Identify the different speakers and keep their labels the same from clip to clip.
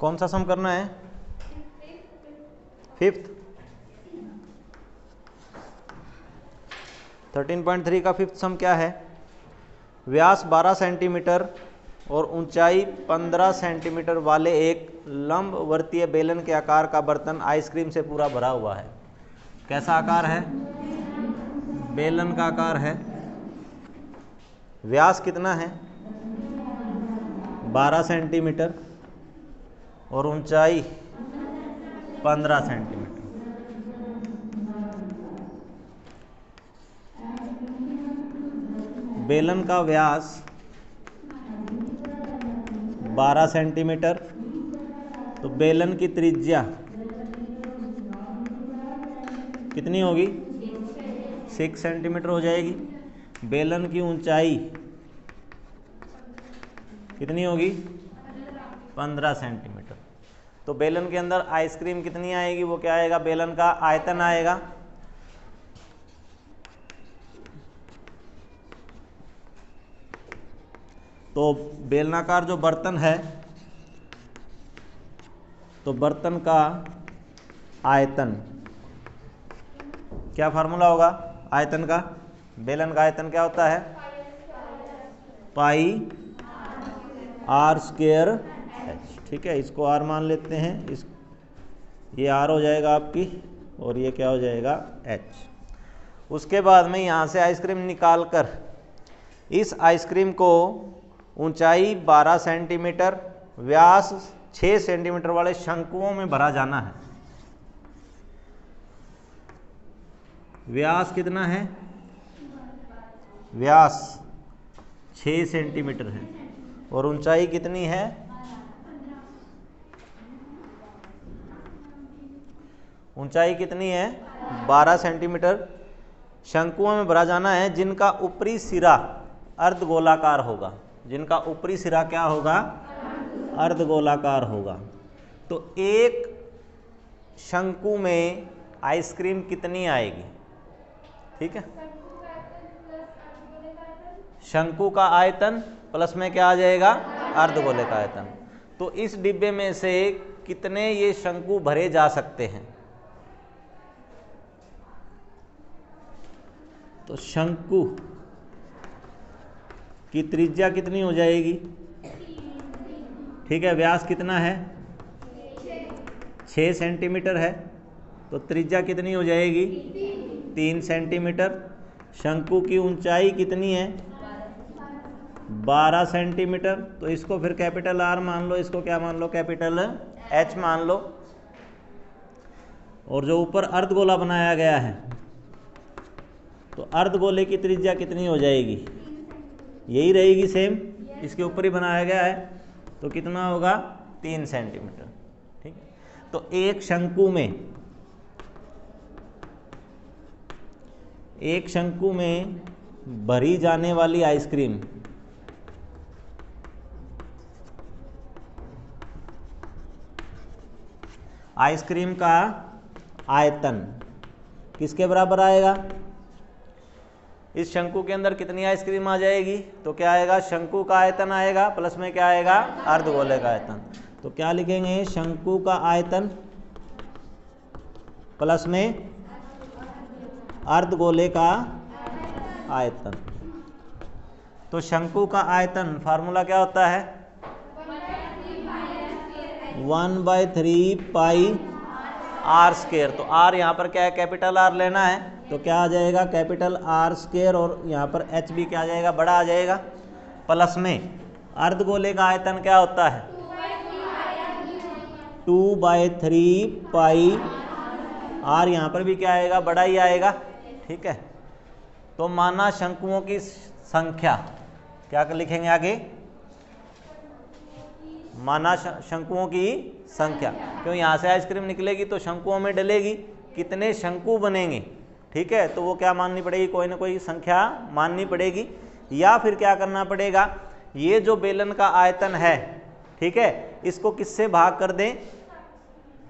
Speaker 1: कौन सा सम करना है? फिफ्थ। 13.3 का फिफ्थ सम क्या है? व्यास 12 सेंटीमीटर और ऊंचाई 15 सेंटीमीटर वाले एक लंबवर्तीय बेलन के आकार का बर्तन आइसक्रीम से पूरा भरा हुआ है। कैसा आकार है? बेलन का आकार है। व्यास कितना है? 12 सेंटीमीटर और ऊंचाई 15 सेंटीमीटर। बेलन का व्यास 12 सेंटीमीटर, तो बेलन की त्रिज्या कितनी होगी? 6 सेंटीमीटर हो जाएगी। बेलन की ऊंचाई कितनी होगी? 15 सेंटीमीटर। तो बेलन के अंदर आइसक्रीम कितनी आएगी? वो क्या आएगा? बेलन का आयतन आएगा। तो बेलनाकार जो बर्तन है, तो बर्तन का आयतन, क्या फार्मूला होगा आयतन का? बेलन का आयतन क्या होता है? पाई आर स्क्वायर एच। ठीक है, इसको आर मान लेते हैं। ये आर हो जाएगा आपकी, और ये क्या हो जाएगा? एच। उसके बाद में यहाँ से आइसक्रीम निकाल कर इस आइसक्रीम को ऊंचाई 12 सेंटीमीटर, व्यास 6 सेंटीमीटर वाले शंकुओं में भरा जाना है। व्यास कितना है? व्यास 6 सेंटीमीटर है और ऊंचाई कितनी है? ऊंचाई कितनी है? 12 सेंटीमीटर। शंकुओं में भरा जाना है जिनका ऊपरी सिरा अर्धगोलाकार होगा। जिनका ऊपरी सिरा क्या होगा? अर्धगोलाकार होगा। तो एक शंकु में आइसक्रीम कितनी आएगी? ठीक है, शंकु का आयतन प्लस में क्या आ जाएगा? अर्धगोले का आयतन। तो इस डिब्बे में से कितने ये शंकु भरे जा सकते हैं? तो शंकु की त्रिज्या कितनी हो जाएगी? ठीक है, व्यास कितना है? 6 सेंटीमीटर है, तो त्रिज्या कितनी हो जाएगी? 3 सेंटीमीटर। शंकु की ऊंचाई कितनी है? 12 सेंटीमीटर। तो इसको फिर कैपिटल आर मान लो, इसको क्या मान लो? कैपिटल एच मान लो। और जो ऊपर अर्धगोला बनाया गया है, तो अर्धगोले की त्रिज्या कितनी हो जाएगी? यही रहेगी सेम, इसके ऊपर ही बनाया गया है। तो कितना होगा? 3 सेंटीमीटर। ठीक है, तो एक शंकु में भरी जाने वाली आइसक्रीम का आयतन किसके बराबर आएगा? इस शंकु के अंदर कितनी आइसक्रीम आ जाएगी? तो क्या आएगा? शंकु का आयतन आएगा प्लस में क्या आएगा? अर्धगोले का आयतन। तो क्या लिखेंगे? शंकु का आयतन प्लस में अर्धगोले का आयतन। तो शंकु का आयतन फार्मूला क्या होता है? 1/3 पाई आर स्क्वायर। तो आर यहाँ पर क्या है? कैपिटल आर लेना है, तो क्या आ जाएगा? Capital R square. और यहाँ पर एच भी क्या आ जाएगा? बड़ा आ जाएगा। प्लस में अर्धगोले का आयतन क्या होता है? 2/3 पाई आर। यहाँ पर भी क्या आएगा? बड़ा ही आएगा। ठीक है, तो माना शंकुओं की संख्या, क्या लिखेंगे आगे? माना शंकुओं की संख्या। क्यों? यहाँ से आइसक्रीम निकलेगी तो शंकुओं में डलेगी। कितने शंकु बनेंगे? ठीक है, तो वो क्या माननी पड़ेगी? कोई ना कोई संख्या माननी पड़ेगी। या फिर क्या करना पड़ेगा? ये जो बेलन का आयतन है, ठीक है, इसको किससे भाग कर दें?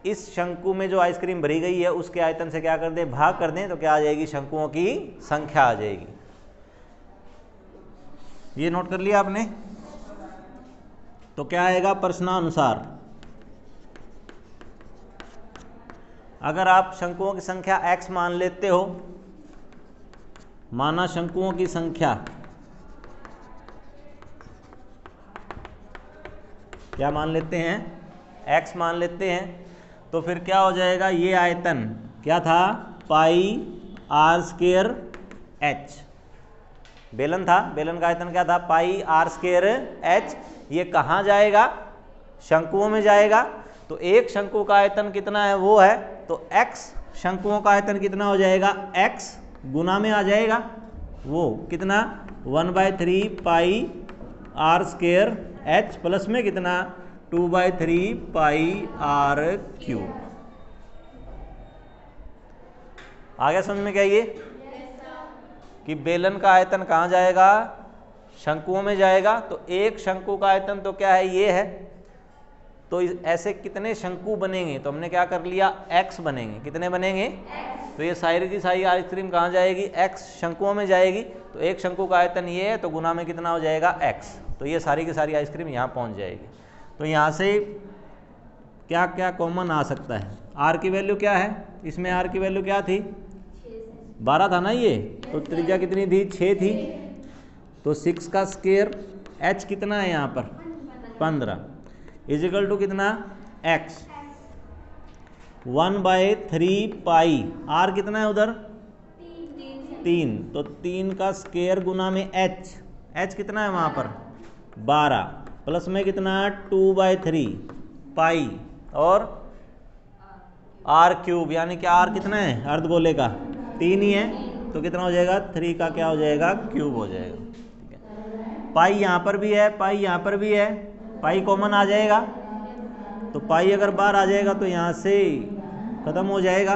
Speaker 1: इस शंकु में जो आइसक्रीम भरी गई है उसके आयतन से क्या कर दें? भाग कर दें। तो क्या आ जाएगी? शंकुओं की संख्या आ जाएगी। ये नोट कर लिया आपने? तो क्या आएगा? प्रश्नानुसार अगर आप शंकुओं की संख्या x मान लेते हो, माना शंकुओं की संख्या क्या मान लेते हैं, x मान लेते हैं, तो फिर क्या हो जाएगा, ये आयतन क्या था, पाई आर स्क्वायर एच। बेलन था, बेलन का आयतन क्या था, पाई आर स्क्वायर एच। ये कहाँ जाएगा, शंकुओं में जाएगा। तो एक शंकु का आयतन कितना है, वो है, तो x शंकुओं का आयतन कितना हो जाएगा, x गुना में आ जाएगा, वो कितना 1/3 पाई आर स्क्वायर एच प्लस में कितना 2/3 पाई आर क्यूब। आगे समझ में क्या ये कि बेलन का आयतन कहाँ जाएगा, शंकुओं में जाएगा। तो एक शंकु का आयतन तो क्या है, ये है। तो ऐसे कितने शंकु बनेंगे, तो हमने क्या कर लिया, x बनेंगे। कितने बनेंगे, x। तो ये सारी की सारी आइसक्रीम कहाँ जाएगी, x शंकुओं में जाएगी। तो एक शंकु का आयतन ये है, तो गुना में कितना हो जाएगा, x। तो ये सारी की सारी आइसक्रीम यहाँ पहुँच जाएगी। तो यहाँ से क्या क्या कॉमन आ सकता है, r की वैल्यू क्या है, इसमें r की वैल्यू क्या थी, 12 था ना ये, तो त्रिज्या कितनी थी, 6 थी। तो 6 का स्क्वायर, h कितना है यहाँ पर 15, इज इक्वल टू कितना x 1/3 पाई, r कितना है उधर 3, तो 3 का स्क्वायर गुना में h कितना है वहाँ पर 12, प्लस में कितना 2/3 पाई और r क्यूब, यानी कि r कितना है अर्धगोले का 3 ही है, तो कितना हो जाएगा 3 का क्या हो जाएगा क्यूब हो जाएगा। ठीक है, पाई यहाँ पर भी है, पाई यहाँ पर भी है, पाई कॉमन आ जाएगा। तो पाई अगर बाहर आ जाएगा तो यहाँ से ख़त्म हो जाएगा।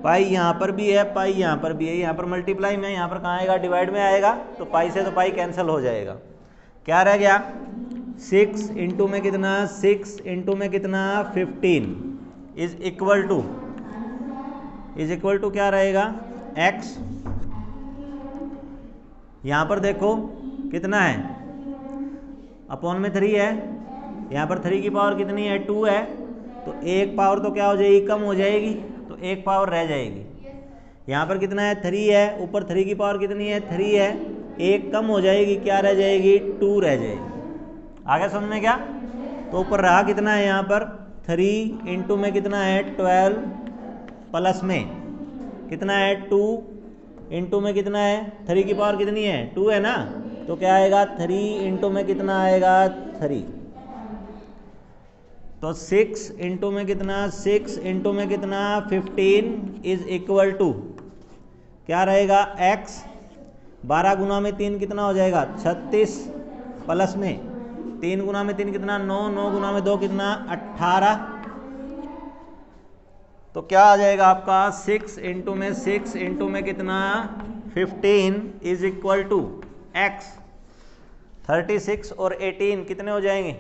Speaker 1: पाई यहाँ पर भी है, पाई यहाँ पर भी है, यहाँ पर मल्टीप्लाई में, यहाँ पर कहाँ आएगा, डिवाइड में आएगा। तो पाई से तो पाई कैंसिल हो जाएगा। क्या रह गया, 6 इंटू में कितना, 6 इंटू में कितना 15 इज इक्वल टू क्या रहेगा x। यहाँ पर देखो कितना है, अपॉन में 3 है, यहाँ पर 3 की पावर कितनी है 2 है, तो एक पावर तो क्या हो जाएगी, कम हो जाएगी, तो एक पावर रह जाएगी। यहाँ पर कितना है 3 है, ऊपर 3 की पावर कितनी है 3 है, एक कम हो जाएगी, क्या रह जाएगी 2 रह जाएगी। आगे समझ में क्या, तो ऊपर रहा कितना है यहाँ पर 3 इंटू में कितना है 12 प्लस में कितना है 2 इंटू में कितना है 3 की पावर कितनी है 2 है ना, तो क्या आएगा 3 इंटू में कितना आएगा 3, तो 6 इंटू में कितना 6 इंटू में कितना 15 इज इक्वल टू क्या रहेगा x। 12 गुना में 3 कितना हो जाएगा 36, प्लस में 3 गुना में 3 कितना 9, 9 गुना में 2 कितना 18। तो क्या आ जाएगा आपका 6 इंटू में 6 इंटू में कितना 15 इज इक्वल टू x। 36 और 18 कितने हो जाएंगे,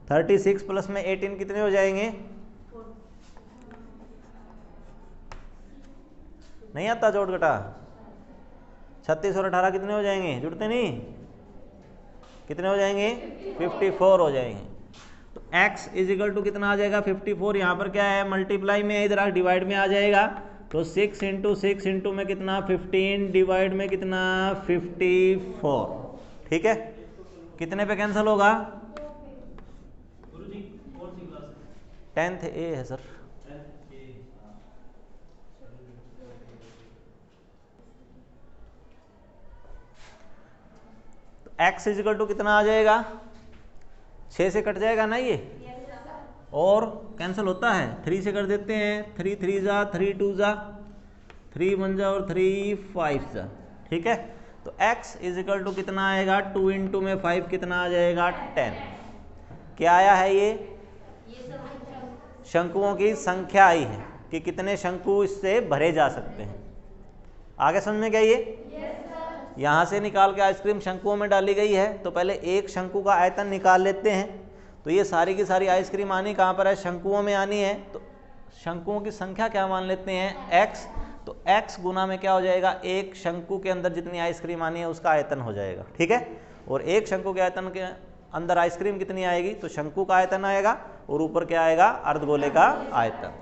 Speaker 1: 36 प्लस में 18 कितने हो जाएंगे, नहीं आता जोड़ घटा, 36 और 18 कितने हो जाएंगे, जुड़ते नहीं, कितने हो जाएंगे 54 हो जाएंगे। तो x इज इक्वल टू कितना आ जाएगा 54, यहाँ पर क्या है मल्टीप्लाई में, इधर डिवाइड में आ जाएगा। तो 6 इंटू 6 इंटू में कितना 15 डिवाइड में कितना 54। ठीक है, कितने पे कैंसिल होगा, 10th ए है सर। तो x इज इक्वल टू कितना आ जाएगा, 6 से कट जाएगा ना ये, और कैंसिल होता है 3 से कर देते हैं, 3 3 जा 3 2 जा 3 1 जा और 3 5 जा। ठीक है, तो x इज इक्वल टू कितना आएगा 2 इंटू में 5 कितना आ जाएगा 10। क्या आया है ये शंकुओं की संख्या आई है कि कितने शंकु इससे भरे जा सकते हैं। आगे समझ में क्या ये यहाँ से निकाल के आइसक्रीम शंकुओं में डाली गई है, तो पहले एक शंकु का आयतन निकाल लेते हैं। तो ये सारी की सारी आइसक्रीम आनी कहाँ पर है, शंकुओं में आनी है। तो शंकुओं की संख्या क्या मान लेते हैं x, तो x गुना में क्या हो जाएगा, एक शंकु के अंदर जितनी आइसक्रीम आनी है उसका आयतन हो जाएगा। ठीक है, और एक शंकु के आयतन के अंदर आइसक्रीम कितनी आएगी, तो शंकु का आयतन आएगा और ऊपर क्या आएगा अर्धगोले का आयतन।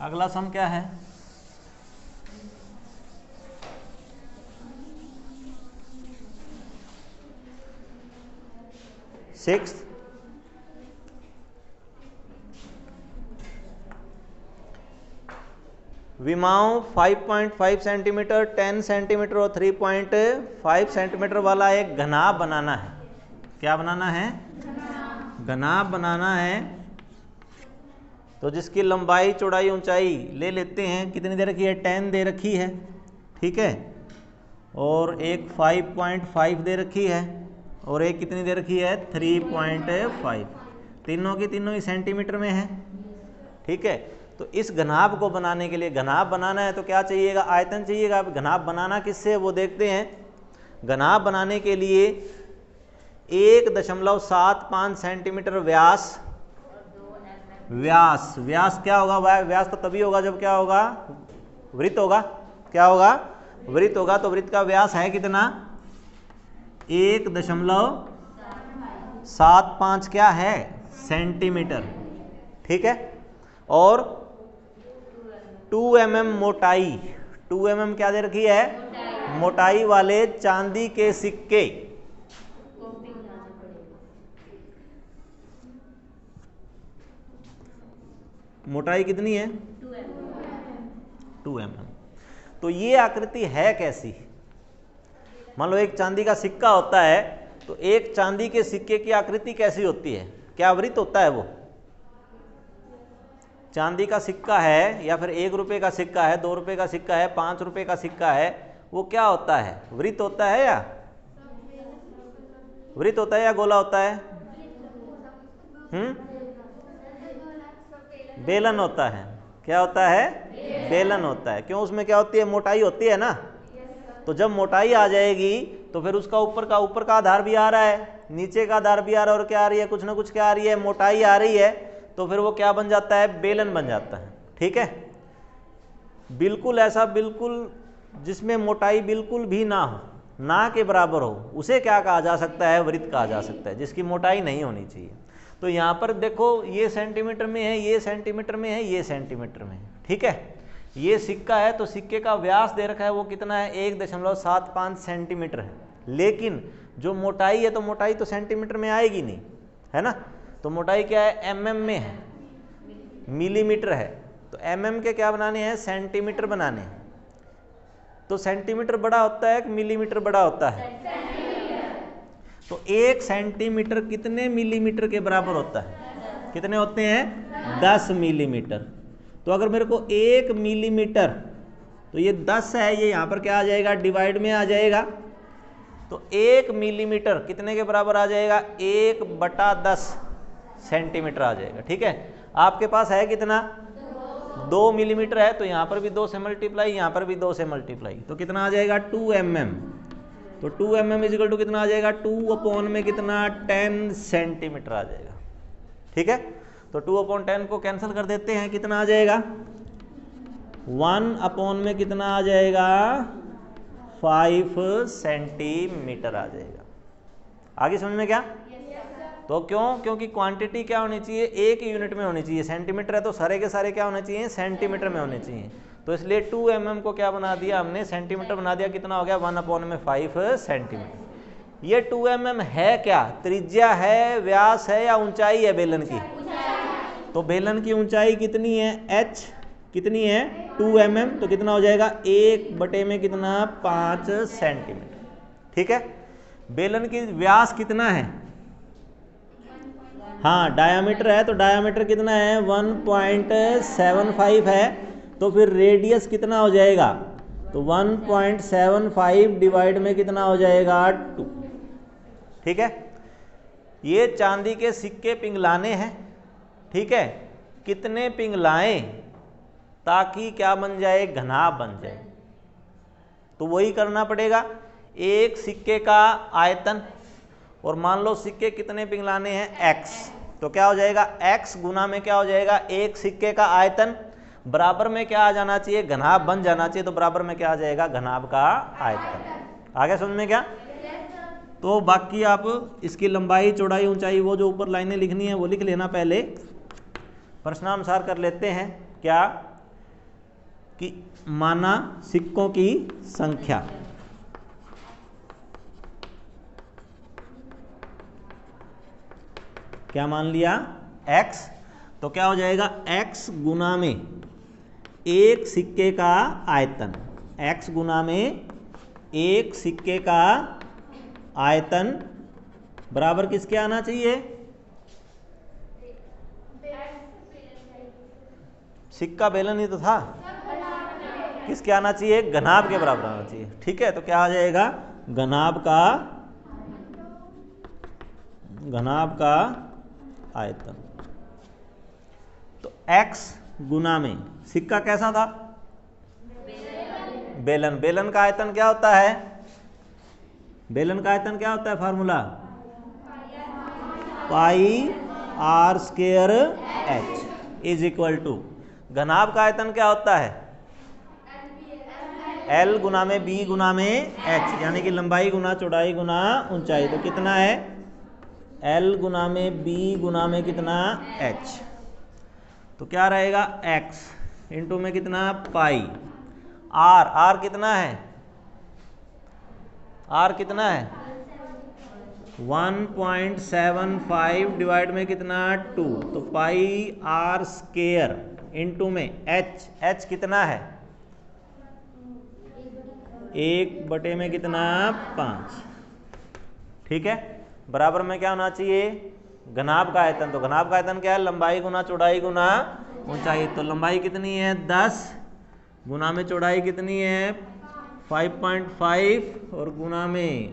Speaker 1: अगला सम क्या है? सिक्स विमाओं 5.5 सेंटीमीटर, 10 सेंटीमीटर और 3.5 सेंटीमीटर वाला एक घनाभ बनाना है। क्या बनाना है? घनाभ बनाना है। तो जिसकी लंबाई चौड़ाई ऊंचाई ले लेते हैं, कितनी दे रखी है? 10 दे रखी है, ठीक है, और एक 5.5 दे रखी है, और एक कितनी दे रखी है? 3.5। तीनों की तीनों ही सेंटीमीटर में है, ठीक है। तो इस घनाभ को बनाने के लिए, घनाभ बनाना है तो क्या चाहिएगा? आयतन चाहिएगा। अब घनाभ बनाना किससे है वो देखते हैं। घनाभ बनाने के लिए 1.75 सेंटीमीटर व्यास क्या होगा? व्यास तो तभी होगा जब क्या होगा? वृत्त होगा। क्या होगा? वृत्त होगा। तो वृत्त का व्यास है कितना? 1.75 क्या है? सेंटीमीटर, ठीक है। और 2 mm मोटाई, 2 mm क्या दे रखी है? मोटाई वाले चांदी के सिक्के, मोटाई कितनी है? 2 mm। तो ये आकृति है कैसी? मान लो एक चांदी का सिक्का होता है, तो एक चांदी के सिक्के की आकृति कैसी होती है? क्या वृत्त होता है वो? चांदी का सिक्का है या फिर 1 रुपये का सिक्का है, 2 रुपये का सिक्का है, 5 रुपये का सिक्का है, वो क्या होता है? वृत्त होता है या वृत्त होता है या गोला होता है? बेलन होता है। क्या होता है? बेलन होता है। क्यों? उसमें क्या होती है? मोटाई होती है ना। तो जब मोटाई आ जाएगी तो फिर उसका ऊपर का आधार भी आ रहा है, नीचे का आधार भी आ रहा है, और क्या आ रही है? कुछ ना कुछ क्या आ रही है? मोटाई आ रही है। तो फिर वो क्या बन जाता है? बेलन बन जाता है, ठीक है। बिल्कुल ऐसा, बिल्कुल जिसमें मोटाई बिल्कुल भी ना हो, ना के बराबर हो, उसे क्या कहा जा सकता है? वृत्त कहा जा सकता है, जिसकी मोटाई नहीं होनी चाहिए। तो यहाँ पर देखो, ये सेंटीमीटर में है, ये सेंटीमीटर में है, ये सेंटीमीटर में है, ठीक है। ये सिक्का है तो सिक्के का व्यास दे रखा है, वो कितना है? 1.75 सेंटीमीटर है। लेकिन जो मोटाई है, तो मोटाई तो सेंटीमीटर में आएगी नहीं, है ना। तो मोटाई क्या है? mm में है, मिलीमीटर है। तो mm के क्या बनाने हैं? सेंटीमीटर बनाने हैं। तो सेंटीमीटर बड़ा होता है कि मिलीमीटर बड़ा होता है? तो 1 सेंटीमीटर कितने मिलीमीटर के बराबर होता है? कितने होते हैं? 10 मिलीमीटर। तो अगर मेरे को 1 मिलीमीटर, तो ये 10 है, ये यहाँ पर क्या आ जाएगा? डिवाइड में आ जाएगा। तो 1 मिलीमीटर कितने के बराबर आ जाएगा? 1/10 सेंटीमीटर आ जाएगा, ठीक है। आपके पास है कितना? 2 मिलीमीटर है, तो यहाँ पर भी 2 से मल्टीप्लाई, यहाँ पर भी 2 से मल्टीप्लाई, तो कितना आ जाएगा? 2 mm। तो 2 mm इजिकल टू कितना आ जाएगा? 2 में कितना? 10 सेंटीमीटर आ जाएगा, ठीक है। तो 2/10 को कैंसिल कर देते हैं, कितना आ जाएगा? 1 में कितना आ जाएगा? 5 सेंटीमीटर आ जाएगा। आगे समझ में क्या? तो क्यों? क्योंकि क्वांटिटी क्या होनी चाहिए? एक ही यूनिट में होनी चाहिए। सेंटीमीटर है तो सारे के सारे क्या होने चाहिए? सेंटीमीटर में होने चाहिए। तो इसलिए 2 mm को क्या बना दिया हमने? सेंटीमीटर बना दिया। कितना हो गया? 1/5 सेंटीमीटर। ये 2 mm है क्या? त्रिज्या है, व्यास है, या ऊंचाई है बेलन की? तो बेलन की ऊंचाई कितनी है? h कितनी है? 2 mm। तो कितना हो जाएगा? 1 में कितना? 5 सेंटीमीटर, ठीक है। बेलन की व्यास कितना है? हाँ, डायामीटर है, तो डायामीटर कितना है? 1.75 है। तो फिर रेडियस कितना हो जाएगा? तो 1.75 डिवाइड में कितना हो जाएगा? 2, ठीक है। ये चांदी के सिक्के पिघलाने हैं, ठीक है। कितने पिघलाएं ताकि क्या बन जाए? घनाभ बन जाए। तो वही करना पड़ेगा। एक सिक्के का आयतन, और मान लो सिक्के कितने पिघलाने हैं? x। तो क्या हो जाएगा? x गुना में क्या हो जाएगा? एक सिक्के का आयतन, बराबर में क्या आ जाना चाहिए? घनाभ बन जाना चाहिए। तो बराबर में क्या आ जाएगा? घनाभ का आयतन। आगे समझ में क्या? तो बाकी आप इसकी लंबाई, चौड़ाई, ऊंचाई, वो जो ऊपर लाइनें लिखनी है वो लिख लेना। पहले प्रश्नानुसार कर लेते हैं। क्या? कि माना सिक्कों की संख्या, क्या मान लिया x, तो क्या हो जाएगा x गुना में एक सिक्के का आयतन, x गुना में एक सिक्के का आयतन बराबर किसके आना चाहिए, सिक्का बेलन ही तो था, किसके आना चाहिए, घनाभ के बराबर आना चाहिए। ठीक है, तो क्या आ जाएगा घनाभ का आयतन। तो x गुना में सिक्का कैसा था, बेलन, बेलन का आयतन क्या होता है, बेलन का आयतन क्या होता है, formula pi r square h is equal to, घनाभ का आयतन क्या होता है, L गुना में B गुना में H, यानी कि लंबाई गुना चौड़ाई गुना ऊंचाई। तो कितना है, L गुना में B गुना में कितना H, तो क्या रहेगा x इंटू में कितना पाई, r कितना है, r कितना है 1.75 डिवाइड में कितना 2, तो पाई आर स्क्वायर इंटू में h कितना है 1 में कितना 5। ठीक है, बराबर में क्या होना चाहिए, घनाभ का आयतन। तो घनाभ का आयतन क्या है, लंबाई गुना चौड़ाई गुना ऊंचाई। तो लंबाई कितनी है 10 गुना में चौड़ाई कितनी है 5.5 और गुना में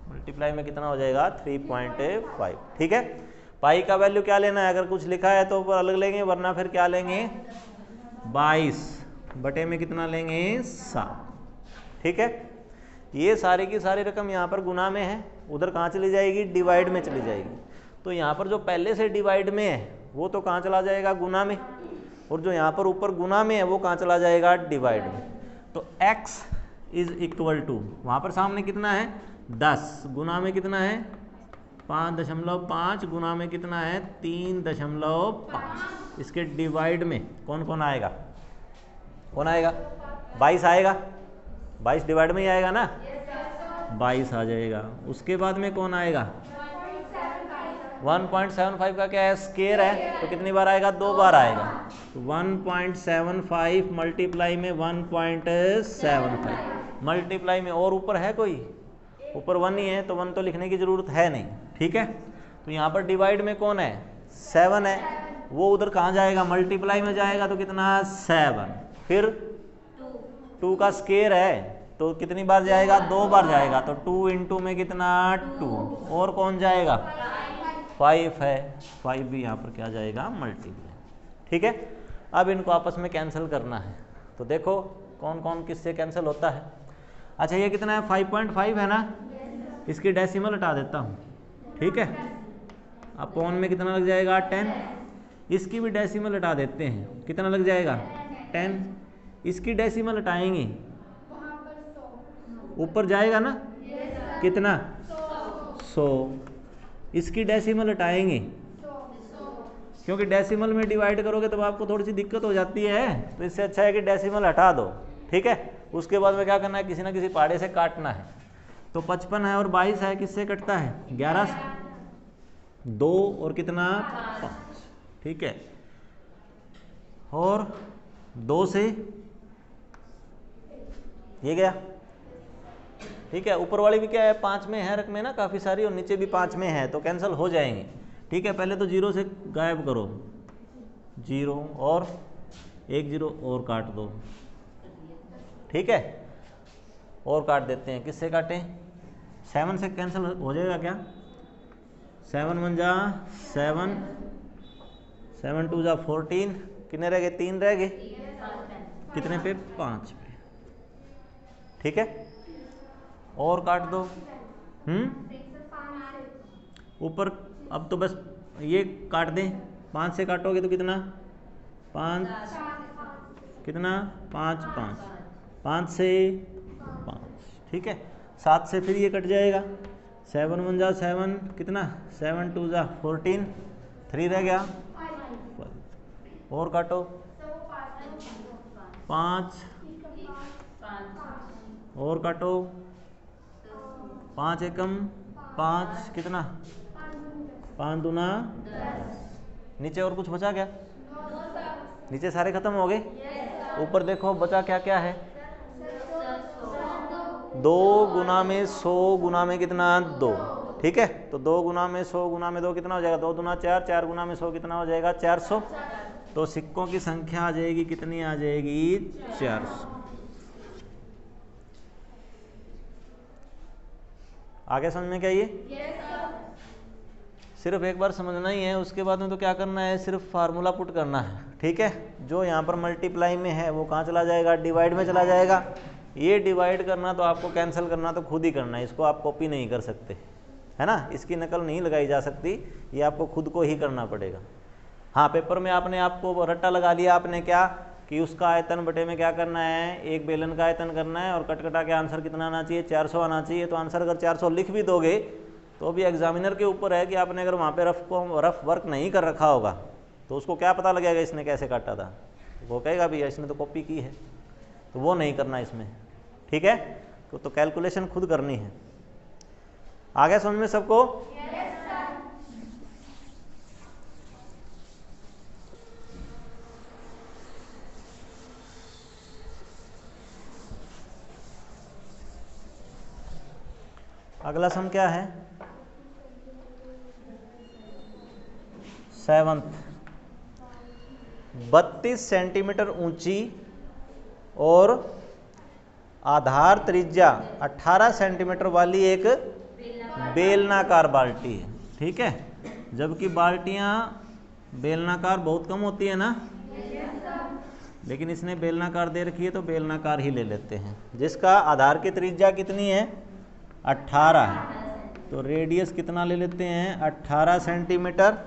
Speaker 1: मल्टीप्लाई में कितना हो जाएगा 3.5। ठीक है, पाई का वैल्यू क्या लेना है, अगर कुछ लिखा है तो ऊपर अलग लेंगे, वरना फिर क्या लेंगे 22 बटे में कितना लेंगे 7। ठीक है, ये सारी की सारी रकम यहाँ पर गुना में है, उधर कहाँ चली जाएगी, डिवाइड में चली जाएगी। तो यहाँ पर जो पहले से डिवाइड में है वो तो कहाँ चला जाएगा, गुना में, और जो यहाँ पर ऊपर गुना में है वो कहाँ चला जाएगा, डिवाइड में। तो x इज इक्वल टू, वहाँ पर सामने कितना है 10 गुना में कितना है 5.5 गुना में कितना है 3.5, इसके डिवाइड में कौन कौन आएगा, कौन आएगा 22 आएगा, 22 डिवाइड में ही आएगा ना, 22 आ जाएगा। उसके बाद में कौन आएगा 1.75 का क्या है स्क्वायर है, तो कितनी बार आएगा 2 बार आएगा। तो 1.75 मल्टीप्लाई में 1.75 मल्टीप्लाई में, और ऊपर है कोई, ऊपर 1 ही है तो 1 तो लिखने की जरूरत है नहीं। ठीक है, तो यहाँ पर डिवाइड में कौन है 7 है, वो उधर कहाँ जाएगा मल्टीप्लाई में जाएगा, तो कितना 7, फिर 2 का स्क्वायर है तो कितनी बार जाएगा 2 बार जाएगा, तो 2 इंटू में कितना 2, और कौन जाएगा 5 है, 5 भी यहाँ पर क्या जाएगा मल्टीप्लाई। ठीक है, अब इनको आपस में कैंसिल करना है, तो देखो कौन कौन किससे कैंसिल होता है। अच्छा ये कितना है 5.5 है ना, इसकी डेसिमल हटा देता हूँ। ठीक है, अपॉन में कितना लग जाएगा 10, इसकी भी डेसिमल हटा देते हैं, कितना लग जाएगा 10, इसकी डेसिमल हटाएंगे ऊपर जाएगा ना कितना 100, इसकी डेसिमल हटाएंगे क्योंकि डेसिमल में डिवाइड करोगे तो आपको थोड़ी सी दिक्कत हो जाती है, तो इससे अच्छा है कि डेसिमल हटा दो। ठीक है, उसके बाद में क्या करना है, किसी ना किसी पहाड़े से काटना है। तो 55 है और 22 है, किससे कटता है 11 से, 2 और कितना 5। ठीक है, और 2 से ये गया। ठीक है, ऊपर वाली भी क्या है 5 में है रकम में ना काफ़ी सारी, और नीचे भी 5 में है, तो कैंसिल हो जाएंगे। ठीक है, पहले तो 0 से गायब करो, 0 और 1 0 और काट दो। ठीक है, और काट देते हैं, किससे काटें 7 से कैंसिल हो जाएगा क्या, 7 1 जा 7, 7 2 जा 14, कितने रह गए 3 रह गए, कितने पे 5 पे। ठीक है, और काट दो ऊपर, अब तो बस ये काट दें, 5 से काटोगे तो कितना 5 कितना 5 5 5 से 5। ठीक है, 7 से फिर ये कट जाएगा, 7 1 जा 7, कितना 7 2 जा 14, 3 रह गया 12, और काटो 5 और काटो, 5 एकम 5 कितना, 5 दूना 10। नीचे और कुछ बचा क्या? नीचे सारे खत्म हो गए। ऊपर देखो बचा क्या क्या है, 2 गुना में 100 गुना में कितना, 2। ठीक है, तो 2 गुना में 100 गुना में 2 कितना हो जाएगा, 2 दूना 4, 4 गुना में 100 कितना हो जाएगा, 400। तो सिक्कों की संख्या आ जाएगी कितनी, आ जाएगी 400। आगे समझ में क्या ये? सिर्फ एक बार समझना ही है, उसके बाद में तो क्या करना है, सिर्फ फार्मूला पुट करना है। ठीक है, जो यहाँ पर मल्टीप्लाई में है वो कहाँ चला जाएगा, डिवाइड में चला जाएगा। ये डिवाइड करना तो आपको कैंसिल करना तो खुद ही करना है, इसको आप कॉपी नहीं कर सकते, है ना, इसकी नकल नहीं लगाई जा सकती, ये आपको खुद को ही करना पड़ेगा। हाँ, पेपर में आपने आपको रट्टा लगा लिया, आपने क्या कि उसका आयतन बटे में क्या करना है, एक बेलन का आयतन करना है और कटकटा के आंसर कितना आना चाहिए, 400 आना चाहिए। तो आंसर अगर 400 लिख भी दोगे तो भी एग्जामिनर के ऊपर है कि आपने अगर वहाँ पे रफ वर्क नहीं कर रखा होगा तो उसको क्या पता लगेगा इसने कैसे काटा था, वो कहेगा भैया इसने तो कॉपी की है, तो वो नहीं करना इसमें। ठीक है, तो कैलकुलेशन खुद करनी है। आगे समझ में सबको? अगला सम क्या है, 7th, 32 सेंटीमीटर ऊंची और आधार त्रिज्या 18 सेंटीमीटर वाली एक बेलनाकार बाल्टी है। ठीक है, जबकि बाल्टियां बेलनाकार बहुत कम होती है ना, लेकिन इसने बेलनाकार दे रखी है तो बेलनाकार ही ले लेते हैं, जिसका आधार की त्रिज्या कितनी है, 18 है। तो रेडियस कितना ले लेते हैं, 18 सेंटीमीटर।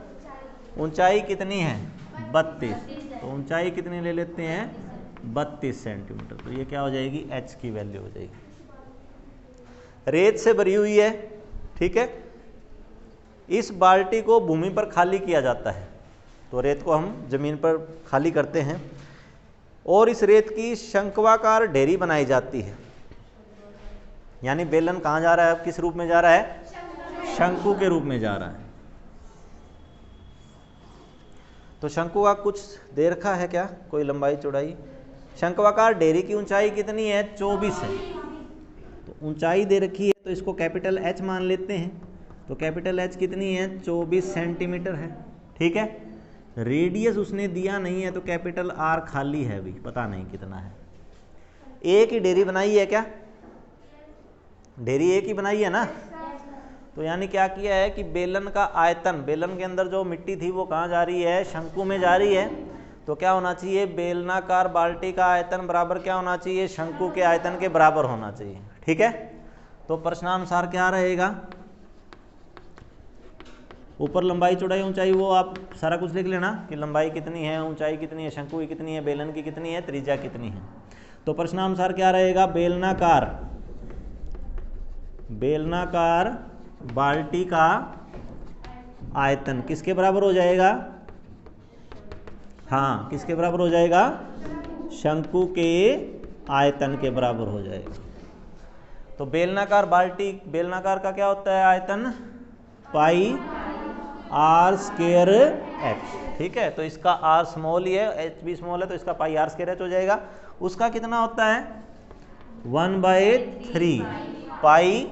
Speaker 1: ऊंचाई कितनी है, 32, तो ऊंचाई कितनी ले लेते हैं, 32 सेंटीमीटर। तो ये क्या हो जाएगी, h की वैल्यू हो जाएगी। रेत से भरी हुई है। ठीक है, इस बाल्टी को भूमि पर खाली किया जाता है, तो रेत को हम जमीन पर खाली करते हैं और इस रेत की शंक्वाकार ढेरी बनाई जाती है। यानी बेलन कहाँ जा रहा है, अब किस रूप में जा रहा है, शंकु के रूप में जा रहा है। तो शंकु का कुछ दे रखा है क्या, कोई लंबाई चौड़ाई? शंक्वाकार ढेरी की ऊंचाई कितनी है, 24 है। तो ऊंचाई दे रखी है तो इसको कैपिटल H मान लेते हैं। तो कैपिटल H कितनी है, 24 सेंटीमीटर है। ठीक है, रेडियस उसने दिया नहीं है तो कैपिटल R खाली है, अभी पता नहीं कितना है। एक ही ढेरी बनाई है क्या, ढेरी एक ही बनाई है ना, तो यानी क्या किया है कि बेलन का आयतन, बेलन के अंदर जो मिट्टी थी वो कहाँ जा रही है, शंकु में जा रही है। तो क्या होना चाहिए, बेलनाकार बाल्टी का आयतन बराबर क्या होना चाहिए, शंकु के आयतन के बराबर होना चाहिए। ठीक है, तो प्रश्नानुसार क्या रहेगा, ऊपर लंबाई चौड़ाई ऊंचाई वो आप सारा कुछ लिख लेना कि लंबाई कितनी है, ऊंचाई कितनी है, शंकु की कितनी है, बेलन की कितनी है, त्रिज्या कितनी है। तो प्रश्नानुसार क्या रहेगा, बेलनाकार बाल्टी का आयतन किसके बराबर हो जाएगा, हाँ किसके बराबर हो जाएगा, शंकु के आयतन के बराबर हो जाएगा। तो बेलनाकार बाल्टी, बेलनाकार का क्या होता है आयतन, पाई r स्क्वायर h। ठीक है, तो इसका r स्मॉल ही है, h भी स्मॉल है, तो इसका पाई r स्क्वायर h हो जाएगा। उसका कितना होता है, 1/3 पाई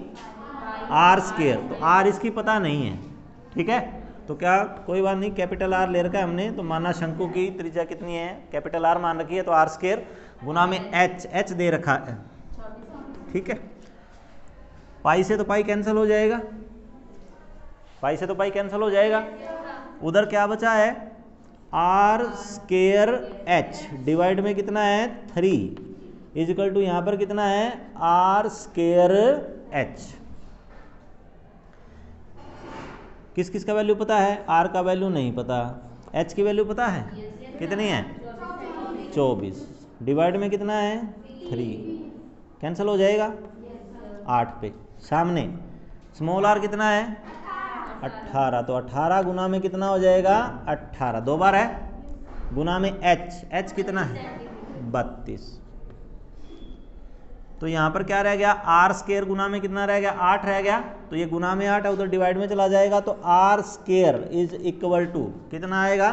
Speaker 1: r स्क्वायर। तो r इसकी पता नहीं है। ठीक है, तो क्या कोई बात नहीं, कैपिटल R ले रखा है हमने, तो माना शंकु की त्रिज्या कितनी है, कैपिटल R मान रखी है, तो r स्क्वायर गुना में h दे रखा है। ठीक है, पाई से तो पाई कैंसिल हो जाएगा, पाई से तो पाई कैंसिल हो जाएगा। उधर क्या बचा है, r स्क्वायर h डिवाइड में कितना है 3 इजिकल टू यहाँ पर कितना है r स्क्वायर h। किस किस का वैल्यू पता है, r का वैल्यू नहीं पता, h की वैल्यू पता है कितनी है 24, डिवाइड में कितना है 3, कैंसिल हो जाएगा 8 पे। सामने स्मॉल r कितना है 18, तो 18 गुना में कितना हो जाएगा 18, 2 बार है, गुना में h कितना है 32। तो यहाँ पर क्या रह गया, आर स्केयर गुना में कितना रह गया, 8 रह गया। तो ये गुना में 8 है, उधर डिवाइड में चला जाएगा, तो R square is equal to कितना आएगा,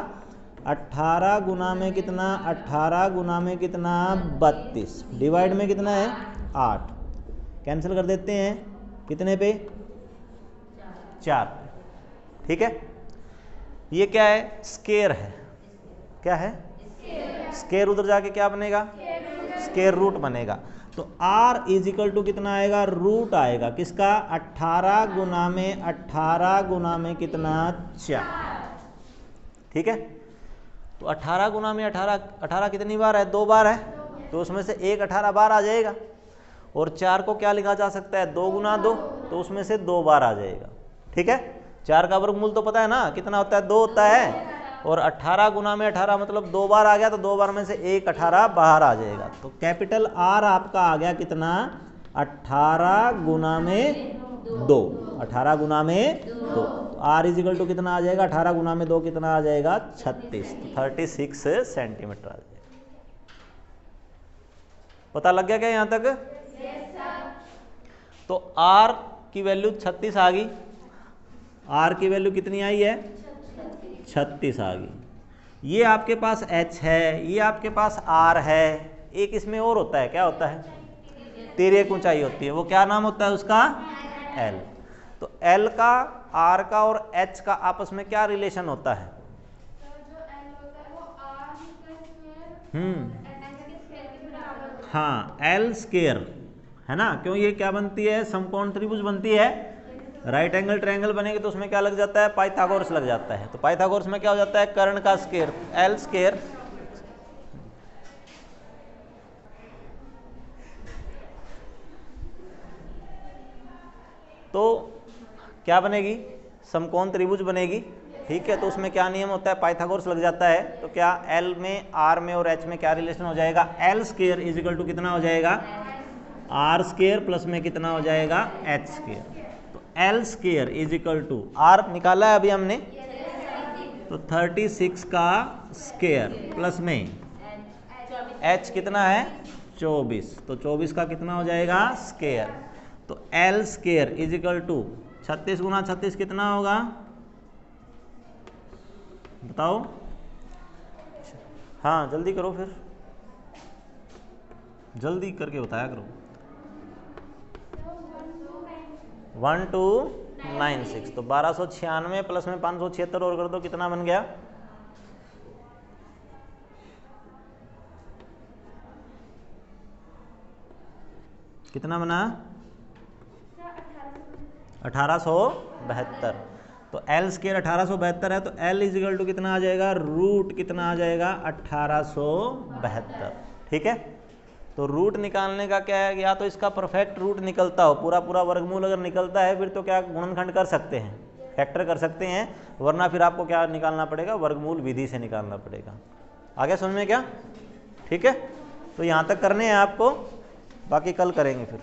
Speaker 1: 18 गुना में कितना, 18 गुना में कितना 32, डिवाइड में कितना है 8, कैंसिल कर देते हैं, कितने पे 4। ठीक है, ये क्या है, स्केयर है, क्या है स्केयर, उधर जाके क्या बनेगा, स्केयर रूट बनेगा। तो r इज इक्वल टू कितना आएगा, रूट आएगा किसका, 18 गुना में 18 गुना में कितना 4। ठीक है, तो 18 गुना में 18, 18 कितनी बार है, 2 बार है, तो उसमें से एक 18 बार आ जाएगा। और 4 को क्या लिखा जा सकता है, 2 गुना 2, तो उसमें से 2 बार आ जाएगा। ठीक है, 4 का वर्गमूल तो पता है ना कितना होता है, 2 होता है। और 18 गुना में 18 मतलब 2 बार आ गया, तो 2 बार में से एक 18 बाहर आ जाएगा। तो कैपिटल आर आपका आ गया कितना, 18 गुना में 2, 18 गुना में 2। तो आर इज इक्वल टू कितना आ जाएगा, 18 गुना में 2 कितना आ जाएगा, 36, तो 36 सेंटीमीटर आ जाएगा। पता लग गया क्या यहाँ तक? तो आर की वैल्यू 36 आ गई, आर की वैल्यू कितनी आई है, 36 आ गई। ये आपके पास h है, ये आपके पास r है, एक इसमें और होता है, क्या होता है, तिर्यक ऊंचाई होती है, वो क्या नाम होता है उसका, l। तो l का, r का और h का आपस में क्या रिलेशन होता है, हाँ l स्केयर है ना, क्यों, ये क्या बनती है, समकोण त्रिभुज बनती है। राइट एंगल ट्रायंगल बनेगी तो उसमें क्या लग जाता है, पाइथागोरस लग जाता है। तो पाइथागोरस में क्या हो जाता है, कर्ण का स्केयर, एल स्केयर। तो क्या बनेगी, समकोण त्रिभुज बनेगी। ठीक है, तो उसमें क्या नियम होता है, पाइथागोरस लग जाता है। तो क्या एल में, आर में और एच में क्या रिलेशन हो जाएगा, L square is equal to कितना हो जाएगा, आर स्केयर प्लस में कितना हो जाएगा, H square. L square is equal to, R निकाला है अभी हमने, तो 36 का स्केयर प्लस में एच कितना है, 24, तो 24 का कितना हो जाएगा, स्केयर। तो L square is equal to 36 गुना 36 कितना होगा, बताओ, हाँ जल्दी करो, फिर जल्दी करके बताया करो। 1296, तो 1296 प्लस में 576 और कर दो, कितना बन गया, कितना बना, 1872। तो एल स्केयर 1872 है, तो एल इज इक्वल टू कितना आ जाएगा, रूट कितना आ जाएगा, 1872। ठीक है, तो रूट निकालने का क्या है, या तो इसका परफेक्ट रूट निकलता हो, पूरा पूरा वर्गमूल अगर निकलता है फिर तो क्या गुणनखंड कर सकते हैं, फैक्टर कर सकते हैं, वरना फिर आपको क्या निकालना पड़ेगा, वर्गमूल विधि से निकालना पड़ेगा। आगे समझ में क्या, ठीक है, तो यहाँ तक करने हैं आपको, बाकी कल करेंगे फिर।